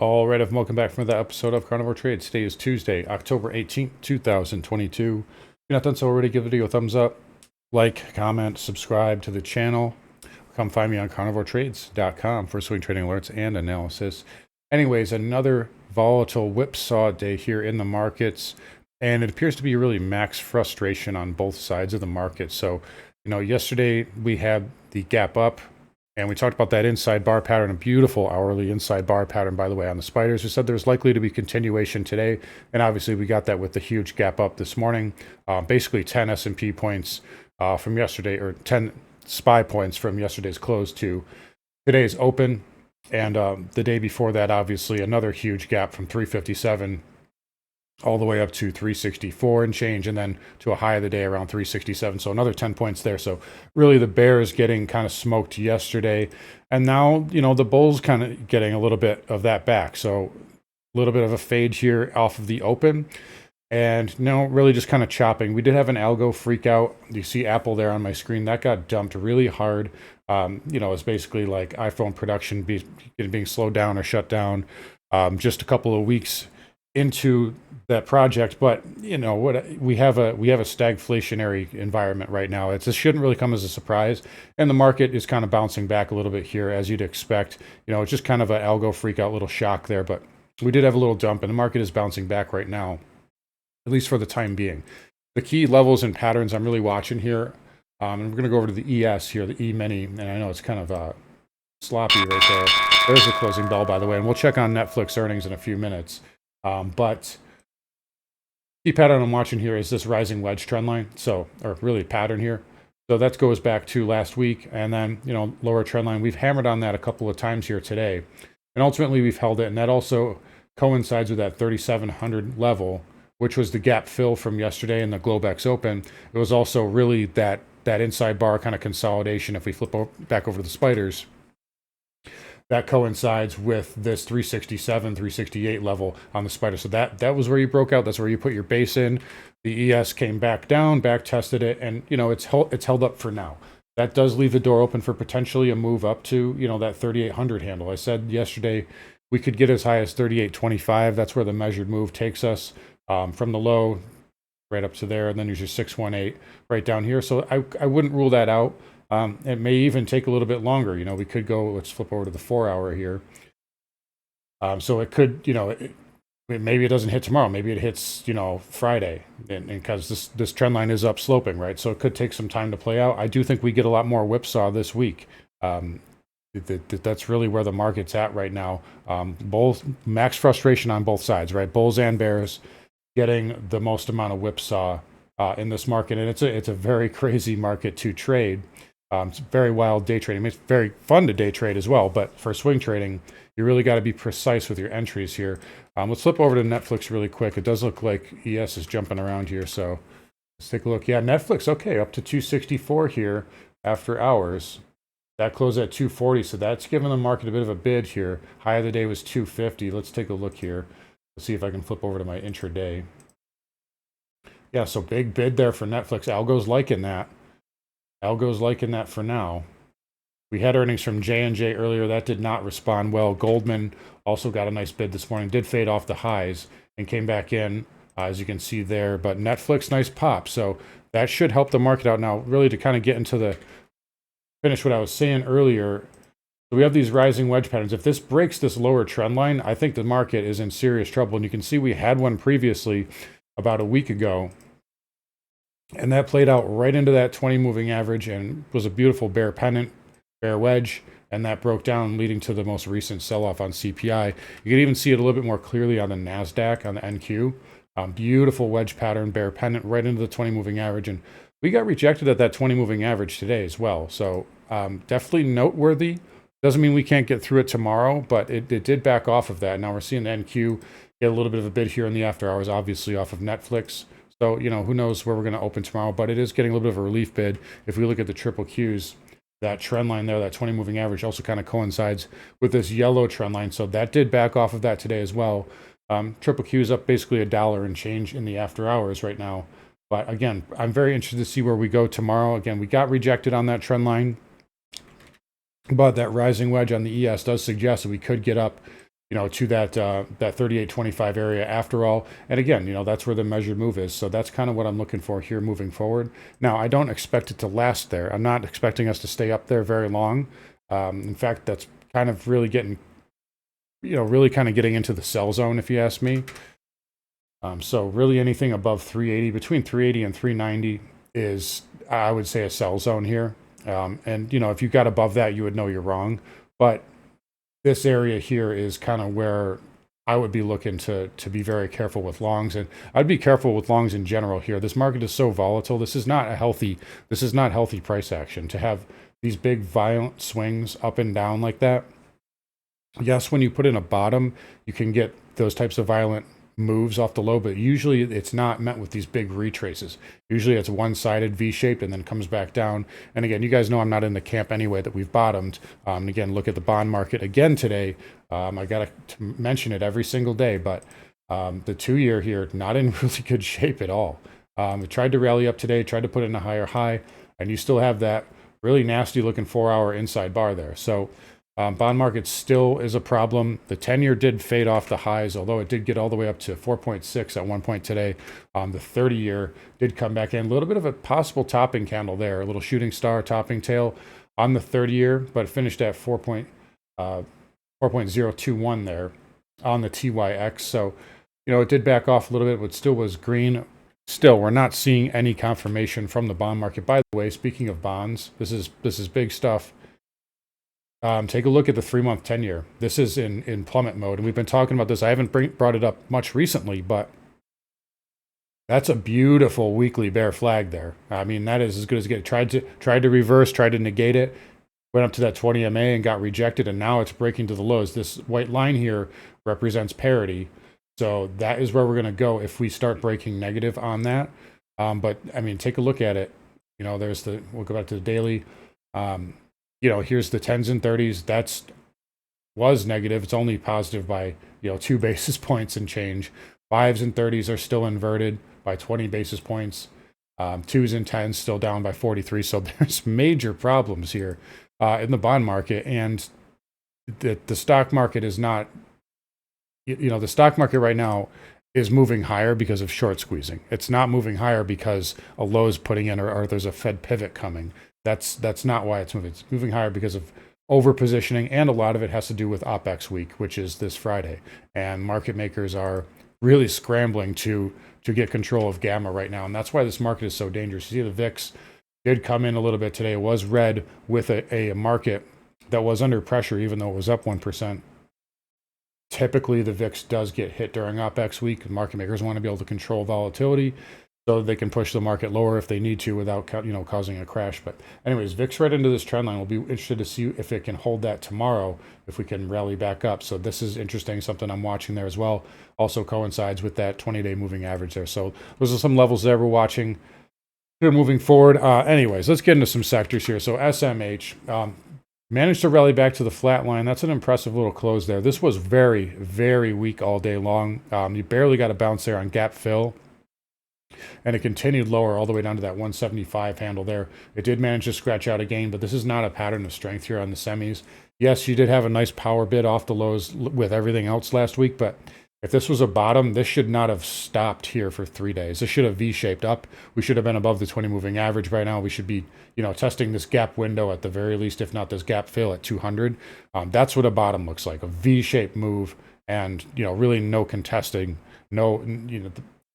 All right, welcome back for another episode of Carnivore Trades. Today is Tuesday, October 18th, 2022. If you're not done so already, give the video a thumbs up, like, comment, subscribe to the channel. Come find me on carnivoretrades.com for swing trading alerts and analysis. Anyways, another volatile whipsaw day here in the markets, and it appears to be really max frustration on both sides of the market. So, yesterday we had the gap up, and we talked about that inside bar pattern, a beautiful hourly inside bar pattern, by the way, on the spiders. We said there's likely to be continuation today, and obviously we got that with the huge gap up this morning. Basically 10 S&P points from yesterday, or 10 SPY points from yesterday's close to today's open. And the day before that, obviously, another huge gap from 357 all the way up to 364 and change, and then to a high of the day around 367. So another 10 points there. So really the bears getting kind of smoked yesterday. And now, the bulls kind of getting a little bit of that back. So a little bit of a fade here off of the open. And really just kind of chopping. We did have an algo freak out. You see Apple there on my screen. That got dumped really hard. It's basically like iPhone production being slowed down or shut down just a couple of weeks into that project. But what we have a stagflationary environment right now. This shouldn't really come as a surprise, and the market is kind of bouncing back a little bit here, as you'd expect. It's just kind of an algo freak out, little shock there, but we did have a little dump, and the market is bouncing back right now, at least for the time being. The key levels and patterns I'm really watching here, and we're going to go over to the ES here, the E-mini, and I know it's kind of sloppy right there. There's the closing bell, by the way, and we'll check on Netflix earnings in a few minutes. But key pattern I'm watching here is this rising wedge trend line, or really pattern here. So that goes back to last week, and then, lower trend line. We've hammered on that a couple of times here today, and ultimately we've held it, and that also coincides with that 3,700 level, which was the gap fill from yesterday in the Globex Open. It was also really that inside bar kind of consolidation. If we flip back over to the spiders, that coincides with this 367, 368 level on the spider. So that was where you broke out. That's where you put your base in. The ES came back down, back tested it, and it's held up for now. That does leave the door open for potentially a move up to that 3,800 handle. I said yesterday we could get as high as 3,825. That's where the measured move takes us. From the low right up to there, and then there's your 618 right down here. So I wouldn't rule that out. It may even take a little bit longer. We could go, let's flip over to the 4-hour here. So it could, maybe it doesn't hit tomorrow. Maybe it hits, Friday, and because this trend line is up sloping, right? So it could take some time to play out. I do think we get a lot more whipsaw this week. That's really where the market's at right now. Both max frustration on both sides, right? Bulls and bears getting the most amount of whipsaw in this market, and it's a very crazy market to trade. It's very wild day trading. I mean, it's very fun to day trade as well, but for swing trading, you really got to be precise with your entries here. Let's flip over to Netflix really quick. It does look like ES is jumping around here, so let's take a look. Yeah, Netflix, okay, up to 264 here after hours. That closed at 240, so that's giving the market a bit of a bid here. High of the day was 250. Let's take a look here. Let's see if I can flip over to my intraday. Yeah, so big bid there for Netflix. Algo's liking that. Algo's liking that for now. We had earnings from J&J earlier. That did not respond well. Goldman also got a nice bid this morning. Did fade off the highs and came back in, as you can see there. But Netflix, nice pop. So that should help the market out now, really, to kind of get into finish what I was saying earlier. So we have these rising wedge patterns. If this breaks this lower trend line, I think the market is in serious trouble. And you can see we had one previously about a week ago, and that played out right into that 20 moving average and was a beautiful bear pennant, bear wedge, and that broke down, leading to the most recent sell-off on CPI. You can even see it a little bit more clearly on the NASDAQ, on the NQ. Beautiful wedge pattern, bear pennant right into the 20 moving average, and we got rejected at that 20 moving average today as well. So definitely noteworthy. Doesn't mean we can't get through it tomorrow, but it did back off of that. Now we're seeing the NQ get a little bit of a bid here in the after hours, obviously off of Netflix. So, who knows where we're going to open tomorrow, but it is getting a little bit of a relief bid. If we look at the triple Qs, that trend line there, that 20 moving average also kind of coincides with this yellow trend line. So that did back off of that today as well. Triple Q is up basically $1 and change in the after hours right now. But again, I'm very interested to see where we go tomorrow. Again, we got rejected on that trend line, but that rising wedge on the ES does suggest that we could get up, to that 38.25 area after all. And again, that's where the measured move is. So that's kind of what I'm looking for here moving forward. Now, I don't expect it to last there. I'm not expecting us to stay up there very long. In fact, that's kind of really getting, really kind of getting into the sell zone, if you ask me. So really anything above 380, between 380 and 390 is, I would say, a sell zone here. And, if you got above that, you would know you're wrong. But this area here is kind of where I would be looking to be very careful with longs. And I'd be careful with longs in general here. This market is so volatile. This is not healthy price action to have these big violent swings up and down like that. Yes, when you put in a bottom, you can get those types of violent moves off the low, but usually it's not met with these big retraces. Usually it's one-sided V-shaped and then comes back down. And again, you guys know I'm not in the camp anyway that we've bottomed. And again, look at the bond market again today. I got to mention it every single day, but the 2-year here, not in really good shape at all. It tried to rally up today, tried to put in a higher high, and you still have that really nasty looking 4-hour inside bar there. So bond market still is a problem. The 10-year did fade off the highs, although it did get all the way up to 4.6 at one point today. The 30-year did come back in. A little bit of a possible topping candle there, a little shooting star topping tail on the 30-year, but finished at 4.021 there on the TYX. So, it did back off a little bit, but still was green. Still, we're not seeing any confirmation from the bond market. By the way, speaking of bonds, this is big stuff. Take a look at the 3-month 10-year. This is in plummet mode, and we've been talking about this. I haven't brought it up much recently, but that's a beautiful weekly bear flag there. I mean, that is as good as it gets. Tried to reverse, tried to negate it, went up to that 20 MA and got rejected, and now it's breaking to the lows. This white line here represents parity, so that is where we're going to go if we start breaking negative on that. But I mean, take a look at it. We'll go back to the daily. Here's the 10s and 30s. Was negative. It's only positive by, 2 basis points and change. 5s and 30s are still inverted by 20 basis points. 2s and 10s still down by 43. So there's major problems here in the bond market. And the stock market is not, the stock market right now is moving higher because of short squeezing. It's not moving higher because a low is putting in or there's a Fed pivot coming. That's not why it's moving. It's moving higher because of over positioning, and a lot of it has to do with Opex week, which is this Friday. And market makers are really scrambling to get control of gamma right now, and that's why this market is so dangerous. You see the VIX did come in a little bit today. It was red with a market that was under pressure, even though it was up 1%. Typically, the VIX does get hit during Opex week. Market makers want to be able to control volatility, so they can push the market lower if they need to without, causing a crash. But anyways, VIX right into this trend line. We'll be interested to see if it can hold that tomorrow, if we can rally back up. So this is interesting, something I'm watching there as well. Also coincides with that 20-day moving average there. So those are some levels there we're watching here moving forward. Anyways, let's get into some sectors here. So SMH managed to rally back to the flat line. That's an impressive little close there. This was very, very weak all day long. You barely got a bounce there on gap fill. And it continued lower all the way down to that 175 handle there. It did manage to scratch out again, but this is not a pattern of strength here on the semis. Yes, you did have a nice power bid off the lows with everything else last week, but if this was a bottom, this should not have stopped here for 3 days. This should have V-shaped up. We should have been above the 20 moving average by now. We should be, testing this gap window at the very least, if not this gap fill at 200. That's what a bottom looks like, a V-shaped move, and, really no contesting, no,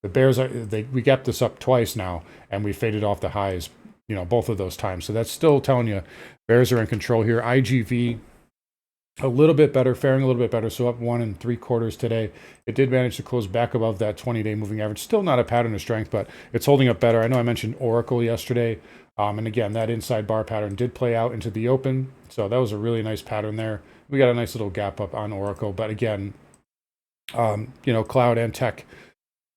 the bears we gapped this up twice now, and we faded off the highs, both of those times. So that's still telling you bears are in control here. IGV a little bit better, faring a little bit better. So up 1 3/4 today. It did manage to close back above that 20-day moving average. Still not a pattern of strength, but it's holding up better. I know I mentioned Oracle yesterday. And again, that inside bar pattern did play out into the open. So that was a really nice pattern there. We got a nice little gap up on Oracle. But again, cloud and tech,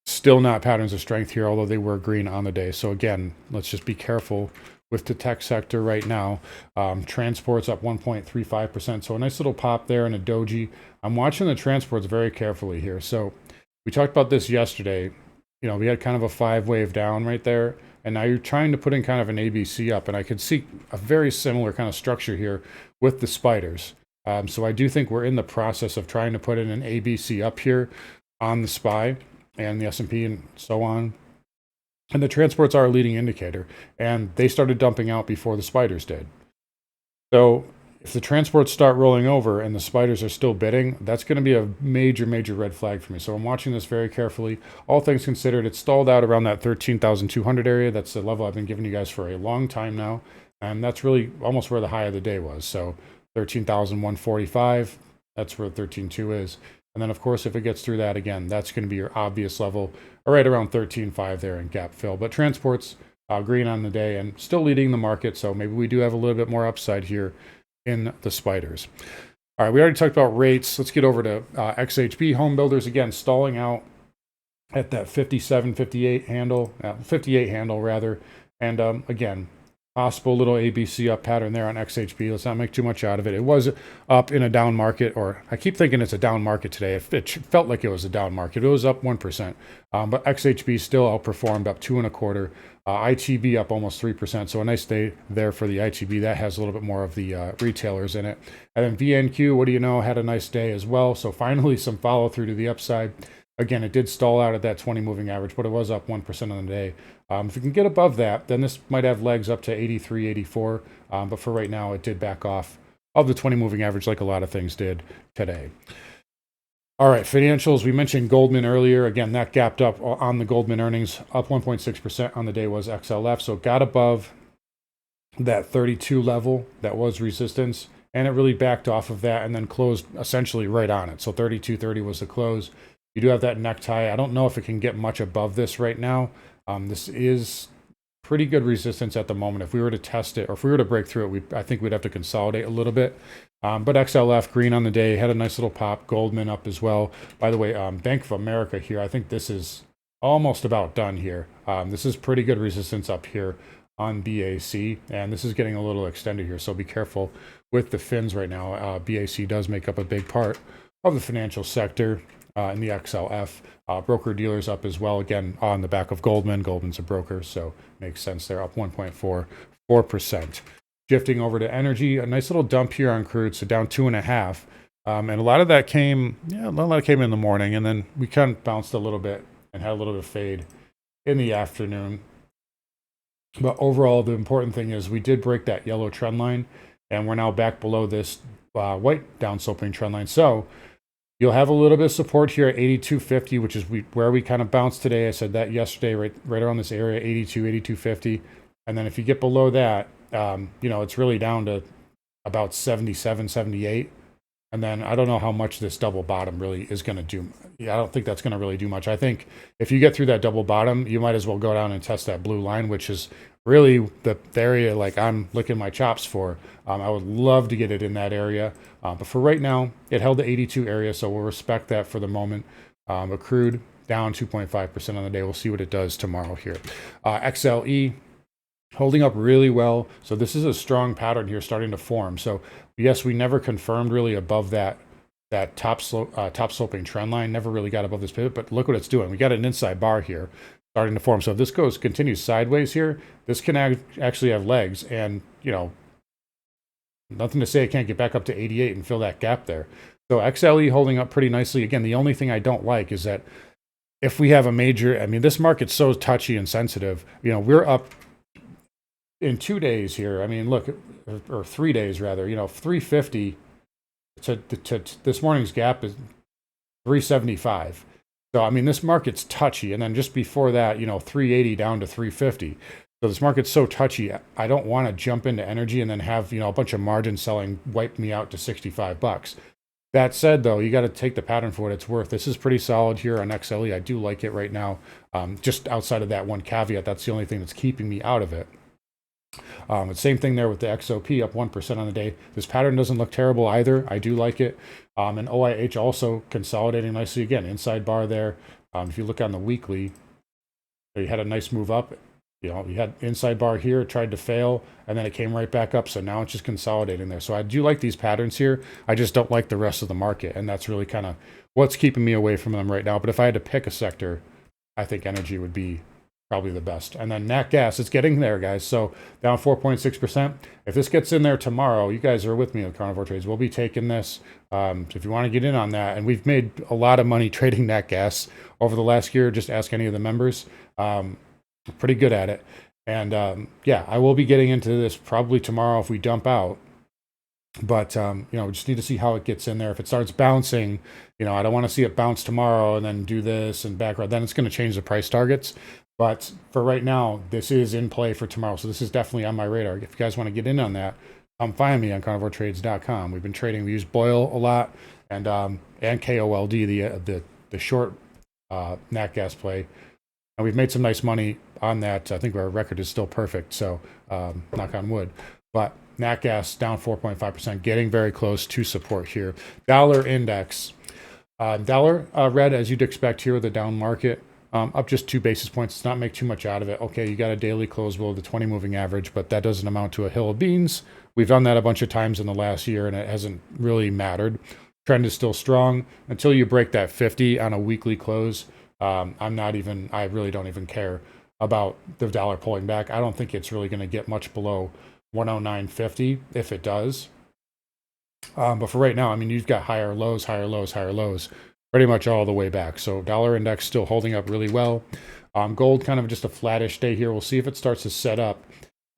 still not patterns of strength here, although they were green on the day. So again, let's just be careful with the tech sector right now. Transport's up 1.35%. So a nice little pop there in a doji. I'm watching the transports very carefully here. So we talked about this yesterday. We had kind of a 5-wave down right there. And now you're trying to put in kind of an ABC up. And I could see a very similar kind of structure here with the spiders. So I do think we're in the process of trying to put in an ABC up here on the SPY and the S&P and so on. And the transports are a leading indicator, and they started dumping out before the spiders did. So if the transports start rolling over and the spiders are still bidding, that's going to be a major, major red flag for me. So I'm watching this very carefully. All things considered, it's stalled out around that 13,200 area. That's the level I've been giving you guys for a long time now. And that's really almost where the high of the day was. So 13,145, that's where 13.2 is. And then, of course, if it gets through that again, that's going to be your obvious level, right around 13.5 there in gap fill. But transports, green on the day and still leading the market. So maybe we do have a little bit more upside here in the spiders. All right, we already talked about rates. Let's get over to XHB. Home builders, again, stalling out at that 57, 58 handle, 58 handle rather. And again, possible little ABC up pattern there on XHB. Let's not make too much out of it. It was up in a down market, or I keep thinking it's a down market today. It felt like it was a down market. It was up 1%, but XHB still outperformed, up 2.25%. ITB up almost 3%, so a nice day there for the ITB. That has a little bit more of the retailers in it. And then VNQ, what do you know, had a nice day as well. So finally some follow through to the upside. Again, it did stall out at that 20 moving average, but it was up 1% on the day. If you can get above that, then this might have legs up to 83, 84. But for right now, it did back off of the 20 moving average like a lot of things did today. All right, financials. We mentioned Goldman earlier. Again, that gapped up on the Goldman earnings, up 1.6% on the day was XLF. So it got above that 32 level that was resistance, and it really backed off of that and then closed essentially right on it. So 32.30 was the close. You do have that necktie. I don't know if it can get much above this right now. This is pretty good resistance at the moment. If we were to test it, or if we were to break through it, I think we'd have to consolidate a little bit. But XLF, green on the day, had a nice little pop. Goldman up as well. By the way, Bank of America here, I think this is almost about done here. This is pretty good resistance up here on BAC, and this is getting a little extended here, so be careful with the fins right now. BAC does make up a big part of the financial sector. In the XLF, broker dealers up as well, again on the back of Goldman. Goldman's a broker, so makes sense. They're up 1.44%. Shifting over to energy, a nice little dump here on crude, so down 2.5%. And a lot of that came, a lot came in the morning, and then we kind of bounced a little bit and had a little bit of fade in the afternoon. But overall, the important thing is we did break that yellow trend line, and we're now back below this white downsloping trend line. So you'll have a little bit of support here at 82.50, which is where we kind of bounced today. I said that yesterday, right around this area, 82, 82.50. And then if you get below that, it's really down to about 77, 78. And then I don't know how much this double bottom really is going to do. Yeah, I don't think that's going to really do much. I think if you get through that double bottom, you might as well go down and test that blue line, which is really the area like I'm licking my chops for. I would love to get it in that area. But for right now, it held the 82 area, so we'll respect that for the moment. Accrued down 2.5% on the day. We'll see what it does tomorrow here. XLE holding up really well. So this is a strong pattern here starting to form. So yes, we never confirmed really above that top sloping trend line. Never really got above this pivot, but look what it's doing. We got an inside bar here starting to form. So if this continues sideways here, this can actually have legs, and nothing to say it can't get back up to 88 and fill that gap there. So XLE holding up pretty nicely. Again, the only thing I don't like is that if we have a major, this market's so touchy and sensitive. We're up in 2 days here. Look, or 3 days rather. 350 to this morning's gap is 375. So this market's touchy, and then just before that, 380 down to 350. So this market's so touchy. I don't want to jump into energy and then have a bunch of margin selling wipe me out to $65. That said, though, you got to take the pattern for what it's worth. This is pretty solid here on XLE. I do like it right now. Just outside of that one caveat, that's the only thing that's keeping me out of it. But same thing there with the XOP, up 1% on the day. This pattern doesn't look terrible either. I do like it. And OIH also consolidating nicely. Again, inside bar there. If you look on the weekly, you had a nice move up. You had inside bar here, tried to fail, and then it came right back up. So now it's just consolidating there. So I do like these patterns here. I just don't like the rest of the market. And that's really kind of what's keeping me away from them right now. But if I had to pick a sector, I think energy would be probably the best. And then nat gas, it's getting there, guys. So down 4.6%. If this gets in there tomorrow, you guys are with me with Carnivore Trades. We'll be taking this. So if you want to get in on that, and we've made a lot of money trading nat gas over the last year, just ask any of the members. We're pretty good at it. And yeah, I will be getting into this probably tomorrow if we dump out. But, you know, we just need to see how it gets in there. If it starts bouncing, you know, I don't want to see it bounce tomorrow and then do this and back. Then it's going to change the price targets. But for right now, this is in play for tomorrow. So this is definitely on my radar. If you guys want to get in on that, come find me on carnivoretrades.com. We've been trading. We use Boyle a lot and KOLD, the short nat gas play. And we've made some nice money on that. I think our record is still perfect. So knock on wood. But nat gas down 4.5%, getting very close to support here. Dollar index. Dollar red, as you'd expect here with the down market. Up just 2 basis points. Let's not make too much out of it. Okay, you got a daily close below the 20 moving average, but that doesn't amount to a hill of beans. We've done that a bunch of times in the last year, and it hasn't really mattered. Trend is still strong until you break that 50 on a weekly close. I really don't even care about the dollar pulling back. I don't think it's really going to get much below 109.50 if it does. But for right now, I mean, you've got higher lows, higher lows, higher lows, pretty much all the way back. So dollar index still holding up really well. Gold kind of just a flattish day here. We'll see if it starts to set up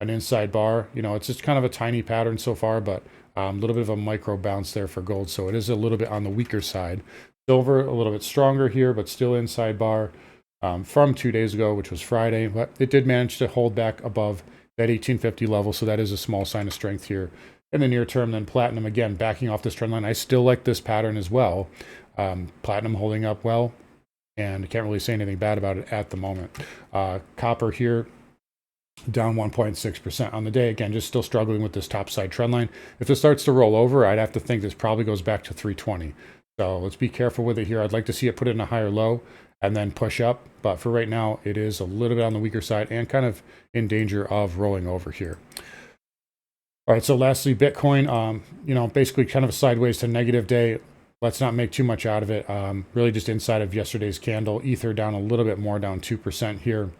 an inside bar. You know, it's just kind of a tiny pattern so far, but a little bit of a micro bounce there for gold. So it is a little bit on the weaker side. Silver, a little bit stronger here, but still inside bar from 2 days ago, which was Friday. But it did manage to hold back above that 1850 level. So that is a small sign of strength here in the near term. Then platinum, again, backing off this trend line. I still like this pattern as well. Platinum holding up well, and can't really say anything bad about it at the moment. Copper here, down 1.6% on the day. Again, just still struggling with this top side trend line. If this starts to roll over, I'd have to think this probably goes back to 320. So let's be careful with it here. I'd like to see it put in a higher low and then push up. But for right now, it is a little bit on the weaker side and kind of in danger of rolling over here. All right, so lastly, Bitcoin, you know, basically kind of a sideways to negative day. Let's not make too much out of it. Really just inside of yesterday's candle. Ether down a little bit more, down 2% here.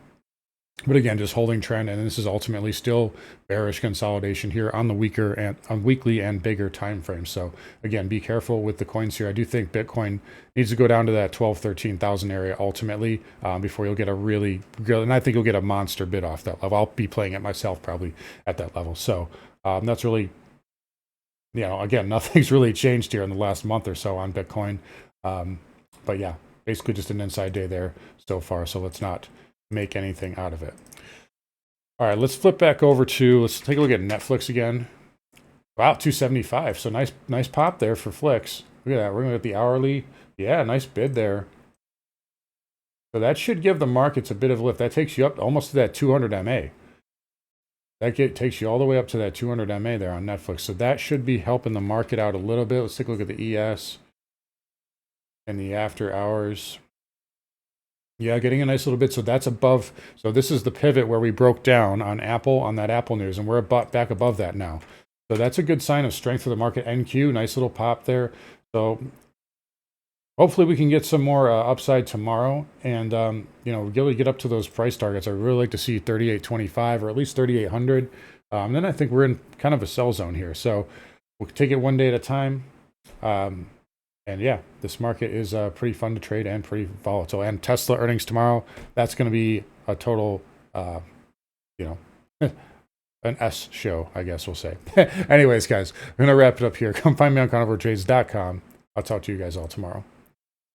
But again, just holding trend, and this is ultimately still bearish consolidation here on the weaker and on weekly and bigger time frames. So again, be careful with the coins here. I do think Bitcoin needs to go down to that 13,000 area ultimately before you'll get a really good, and I think you'll get a monster bid off that level. I'll be playing it myself probably at that level. So that's really, you know, again, nothing's really changed here in the last month or so on Bitcoin. But yeah, basically just an inside day there so far. So let's not make anything out of it. All right, let's flip back over to, let's take a look at Netflix again. Wow, 275. So nice pop there for Flix. Look at that. We're going to get the hourly. Yeah, nice bid there. So that should give the markets a bit of a lift. That takes you up almost to that 200 MA. That takes you all the way up to that 200 MA there on Netflix. So that should be helping the market out a little bit. Let's take a look at the ES and the after hours. Yeah, getting a nice little bit. So that's above. So this is the pivot where we broke down on Apple, on that Apple news, and we're back above that now. So that's a good sign of strength for the market. NQ, nice little pop there. So hopefully we can get some more upside tomorrow and, you know, really get up to those price targets. I really like to see 38.25 or at least 3,800. Then I think we're in kind of a sell zone here. So we'll take it one day at a time. And yeah, this market is pretty fun to trade and pretty volatile. And Tesla earnings tomorrow, that's going to be a total, you know, an S show, I guess we'll say. Anyways, guys, I'm going to wrap it up here. Come find me on carnivoretrades.com. I'll talk to you guys all tomorrow.